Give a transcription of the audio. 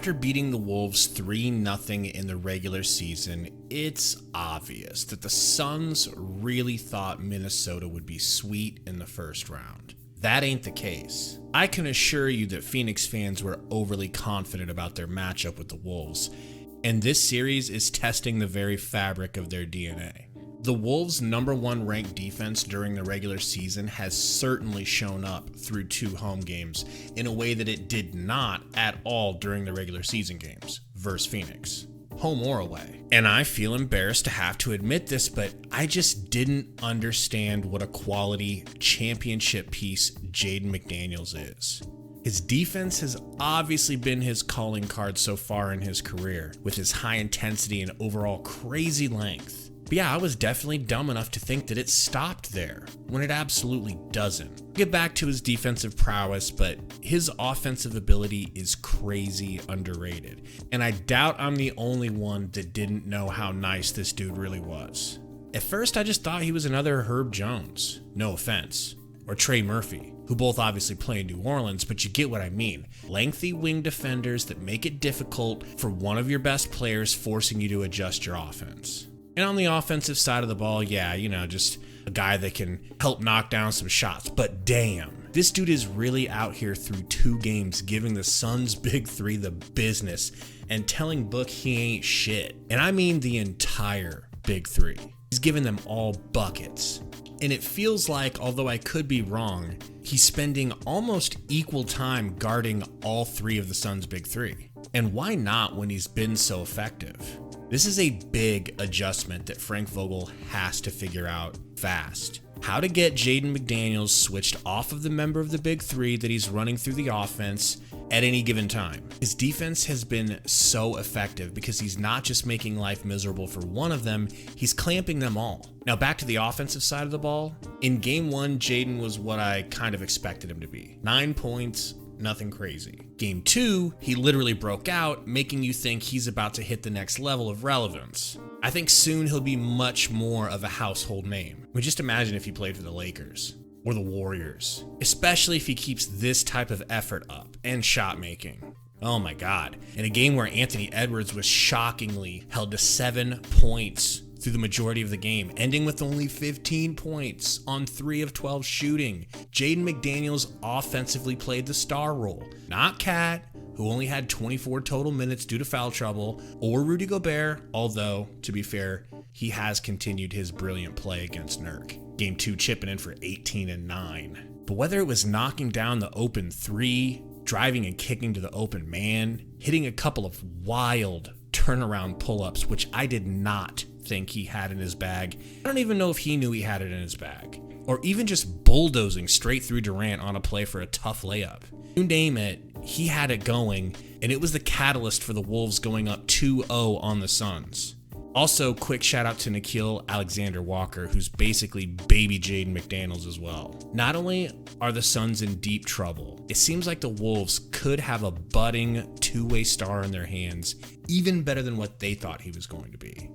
After beating the Wolves 3-0 in the regular season, it's obvious that the Suns really thought Minnesota would be sweet in the first round. That ain't the case. I can assure you that Phoenix fans were overly confident about their matchup with the Wolves, and this series is testing the very fabric of their DNA. The Wolves' #1 ranked defense during the regular season has certainly shown up through 2 home games in a way that it did not at all during the regular season games versus Phoenix, home or away. And I feel embarrassed to have to admit this, but I just didn't understand what a quality championship piece Jaden McDaniels is. His defense has obviously been his calling card so far in his career, with his high intensity and overall crazy length. But yeah, I was definitely dumb enough to think that it stopped there, when it absolutely doesn't. We'll get back to his defensive prowess, but his offensive ability is crazy underrated. And I doubt I'm the only one that didn't know how nice this dude really was. At first, I just thought he was another Herb Jones, no offense, or Trey Murphy, who both obviously play in New Orleans, but you get what I mean. Lengthy wing defenders that make it difficult for one of your best players, forcing you to adjust your offense. And on the offensive side of the ball, yeah, just a guy that can help knock down some shots. But damn, this dude is really out here through 2 games giving the Suns' big 3 the business and telling Book he ain't shit. And I mean the entire big 3. He's giving them all buckets. And it feels like, although I could be wrong, he's spending almost equal time guarding all 3 of the Suns' big 3. And why not when he's been so effective? This is a big adjustment that Frank Vogel has to figure out fast. How to get Jaden McDaniels switched off of the member of the big 3 that he's running through the offense at any given time. His defense has been so effective because he's not just making life miserable for one of them, he's clamping them all. Now back to the offensive side of the ball. In game 1, Jaden was what I kind of expected him to be. 9 points, nothing crazy. Game 2, he literally broke out, making you think he's about to hit the next level of relevance. I think soon he'll be much more of a household name. I mean, just imagine if he played for the Lakers or the Warriors, especially if he keeps this type of effort up and shot making. Oh my God. In a game where Anthony Edwards was shockingly held to 7 points through the majority of the game, ending with only 15 points on 3 of 12 shooting, Jaden McDaniels offensively played the star role. Not Cat, who only had 24 total minutes due to foul trouble, or Rudy Gobert, although, to be fair, he has continued his brilliant play against Nurk. Game 2 chipping in for 18 and 9. But whether it was knocking down the open 3, driving and kicking to the open man, hitting a couple of wild turnaround pull-ups, which I did not think he had in his bag. I don't even know if he knew he had it in his bag. Or even just bulldozing straight through Durant on a play for a tough layup. You name it, he had it going, and it was the catalyst for the Wolves going up 2-0 on the Suns. Also, quick shout out to Nickeil Alexander-Walker, who's basically baby Jaden McDaniels as well. Not only are the Suns in deep trouble, it seems like the Wolves could have a budding 2-way star in their hands, even better than what they thought he was going to be.